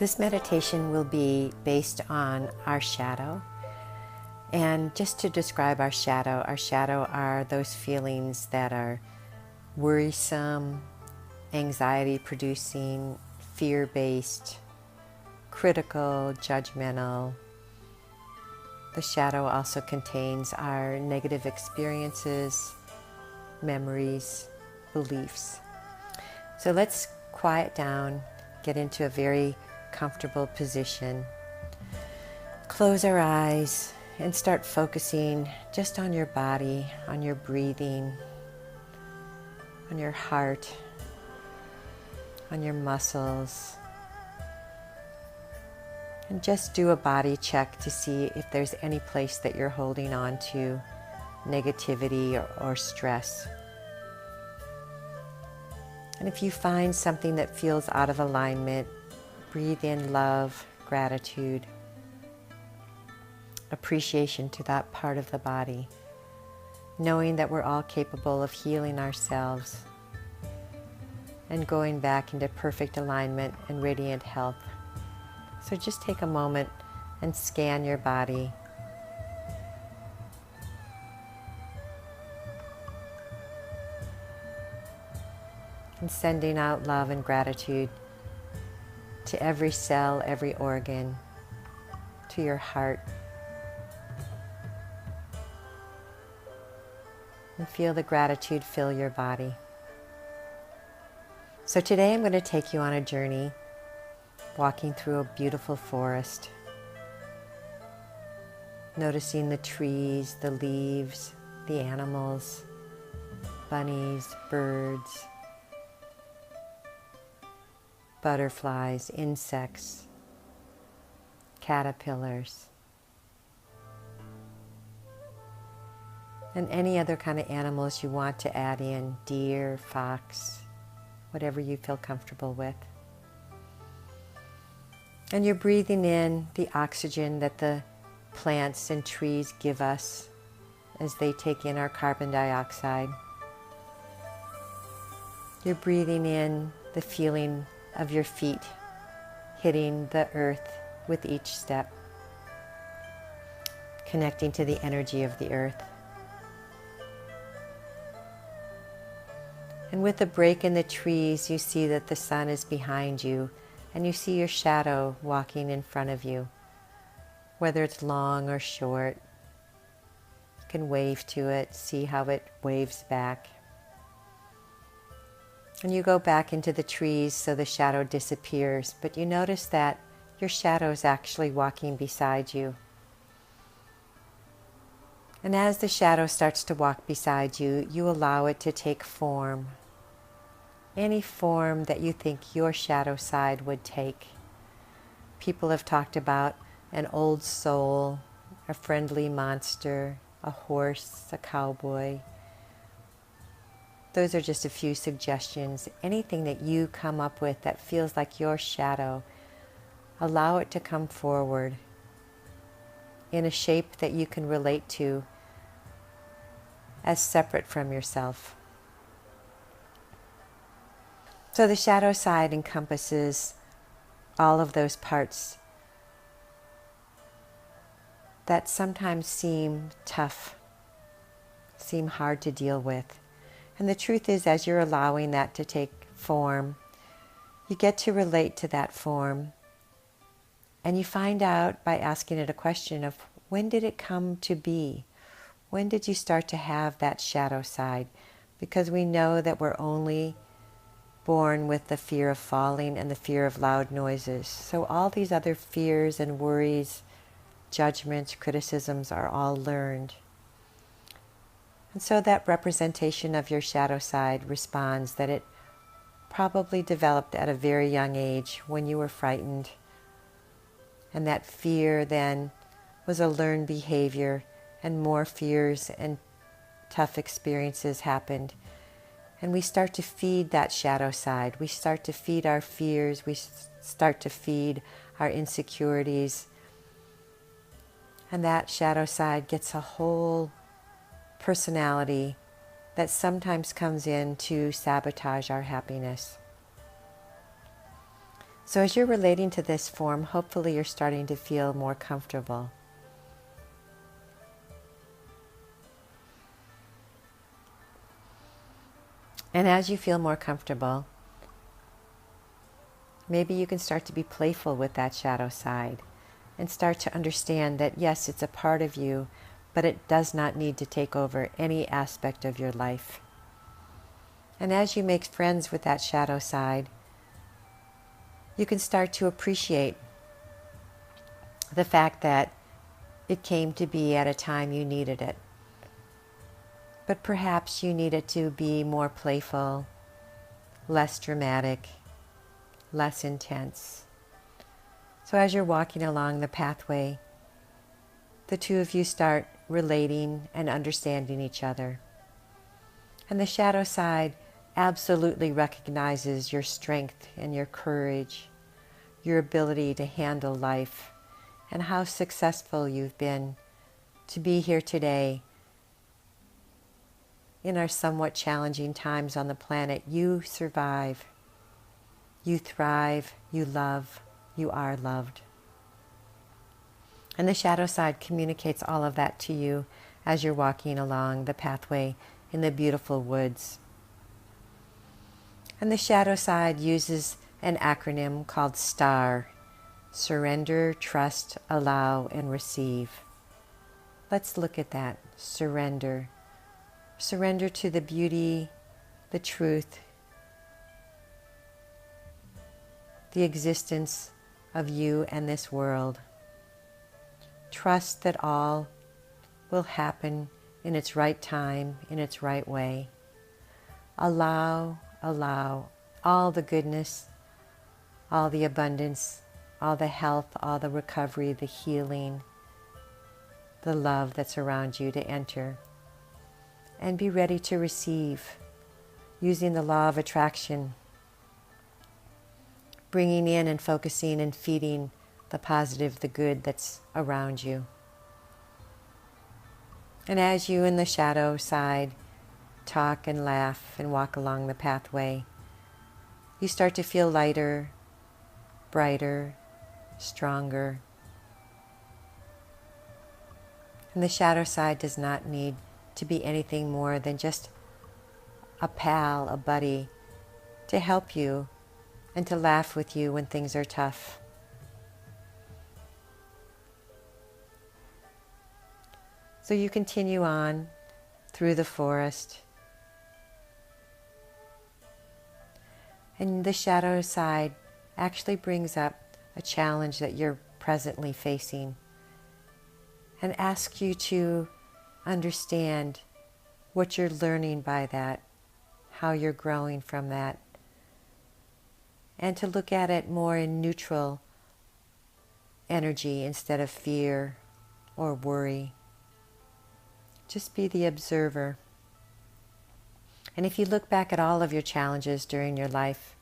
this meditation will be based on our shadow. And just to describe our shadow are those feelings that are worrisome, anxiety-producing, fear-based, critical, judgmental. The shadow also contains our negative experiences, memories, beliefs. So let's quiet down, get into a very comfortable position, close our eyes, and start focusing just on your body, on your breathing, on your heart, on your muscles. And just do a body check to see if there's any place that you're holding on to negativity or stress. And if you find something that feels out of alignment, breathe in love, gratitude, appreciation to that part of the body, knowing that we're all capable of healing ourselves and going back into perfect alignment and radiant health. So just take a moment and scan your body. And sending out love and gratitude to every cell, every organ, to your heart. And feel the gratitude fill your body. So today I'm going to take you on a journey, walking through a beautiful forest, noticing the trees, the leaves, the animals, bunnies, birds, butterflies, insects, caterpillars, and any other kind of animals you want to add in, deer, fox, whatever you feel comfortable with. And you're breathing in the oxygen that the plants and trees give us as they take in our carbon dioxide. You're breathing in the feeling of your feet hitting the earth with each step, connecting to the energy of the earth. And with the break in the trees, you see that the sun is behind you, and you see your shadow walking in front of you. Whether it's long or short, you can wave to it, see how it waves back. And you go back into the trees so the shadow disappears, but you notice that your shadow is actually walking beside you. And as the shadow starts to walk beside you, you allow it to take form. Any form that you think your shadow side would take. People have talked about an old soul, a friendly monster, a horse, a cowboy. Those are just a few suggestions. Anything that you come up with that feels like your shadow, allow it to come forward in a shape that you can relate to as separate from yourself. So the shadow side encompasses all of those parts that sometimes seem tough, seem hard to deal with. And the truth is, as you're allowing that to take form, you get to relate to that form. And you find out by asking it a question of, when did it come to be? When did you start to have that shadow side? Because we know that we're only born with the fear of falling and the fear of loud noises. So all these other fears and worries, judgments, criticisms are all learned. And so that representation of your shadow side responds that it probably developed at a very young age when you were frightened. And that fear then was a learned behavior, and more fears and tough experiences happened. And we start to feed that shadow side. We start to feed our fears. We start to feed our insecurities. And that shadow side gets a whole personality that sometimes comes in to sabotage our happiness. So as you're relating to this form, hopefully you're starting to feel more comfortable. And as you feel more comfortable, maybe you can start to be playful with that shadow side and start to understand that yes, it's a part of you, but it does not need to take over any aspect of your life. And as you make friends with that shadow side, you can start to appreciate the fact that it came to be at a time you needed it. But perhaps you need it to be more playful, less dramatic, less intense. So as you're walking along the pathway, the two of you start relating and understanding each other. And the shadow side absolutely recognizes your strength and your courage, your ability to handle life, and how successful you've been to be here today. In our somewhat challenging times on the planet, you survive, you thrive, you love, you are loved. And the shadow side communicates all of that to you as you're walking along the pathway in the beautiful woods. And the shadow side uses an acronym called STAR: Surrender, Trust, Allow, and Receive. Let's look at that. Surrender. Surrender to the beauty, the truth, the existence of you and this world. Trust that all will happen in its right time, in its right way. Allow all the goodness, all the abundance, all the health, all the recovery, the healing, the love that's around you to enter. And be ready to receive, using the law of attraction, bringing in and focusing and feeding the positive, the good that's around you. And as you in the shadow side talk and laugh and walk along the pathway, you start to feel lighter, brighter, stronger. And the shadow side does not need to be anything more than just a pal, a buddy, to help you and to laugh with you when things are tough. So you continue on through the forest. And the shadow side actually brings up a challenge that you're presently facing and asks you to understand what you're learning by that, how you're growing from that, and to look at it more in neutral energy instead of fear or worry. Just be the observer. And if you look back at all of your challenges during your life,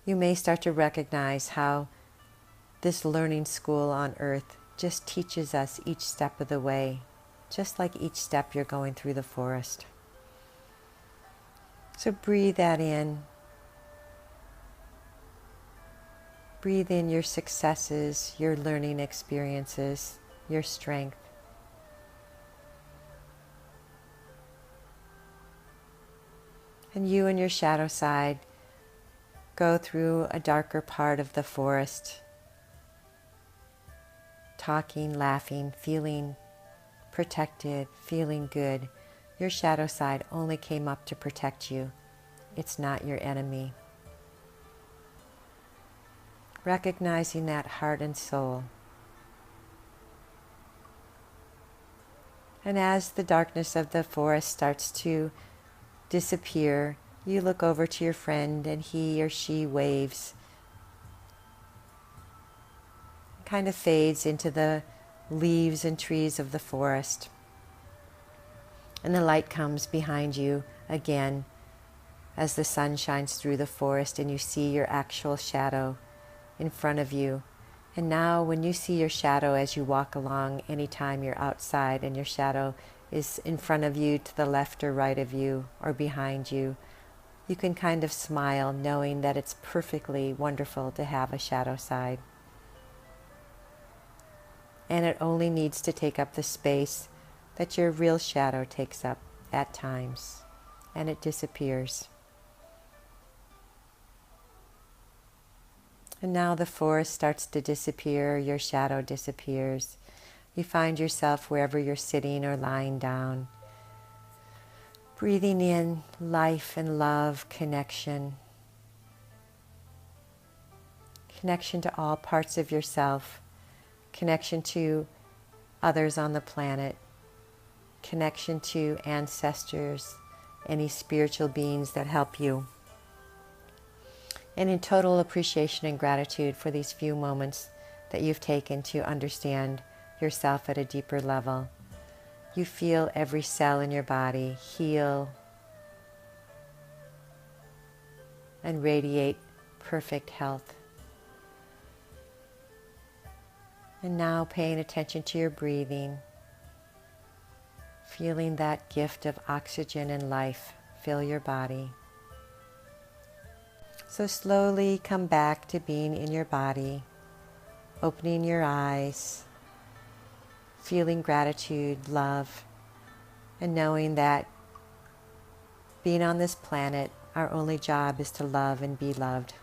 you may start to recognize how this learning school on earth just teaches us each step of the way, just like each step you're going through the forest. So breathe that in. Breathe in your successes, your learning experiences, your strength. And you and your shadow side go through a darker part of the forest, talking, laughing, feeling protected, feeling good. Your shadow side only came up to protect you. It's not your enemy. Recognizing that heart and soul. And as the darkness of the forest starts to disappear, you look over to your friend and he or she waves. Kind of fades into the leaves and trees of the forest. And the light comes behind you again as the sun shines through the forest and you see your actual shadow in front of you. And now when you see your shadow as you walk along, anytime you're outside and your shadow is in front of you, to the left or right of you, or behind you, you can kind of smile knowing that it's perfectly wonderful to have a shadow side. And it only needs to take up the space that your real shadow takes up at times, and it disappears. And now the forest starts to disappear, your shadow disappears. You find yourself wherever you're sitting or lying down, breathing in life and love, connection. Connection to all parts of yourself, connection to others on the planet, connection to ancestors, any spiritual beings that help you. And in total appreciation and gratitude for these few moments that you've taken to understand yourself at a deeper level. You feel every cell in your body heal and radiate perfect health. And now paying attention to your breathing, feeling that gift of oxygen and life fill your body. So slowly come back to being in your body, opening your eyes, feeling gratitude, love, and knowing that being on this planet, our only job is to love and be loved.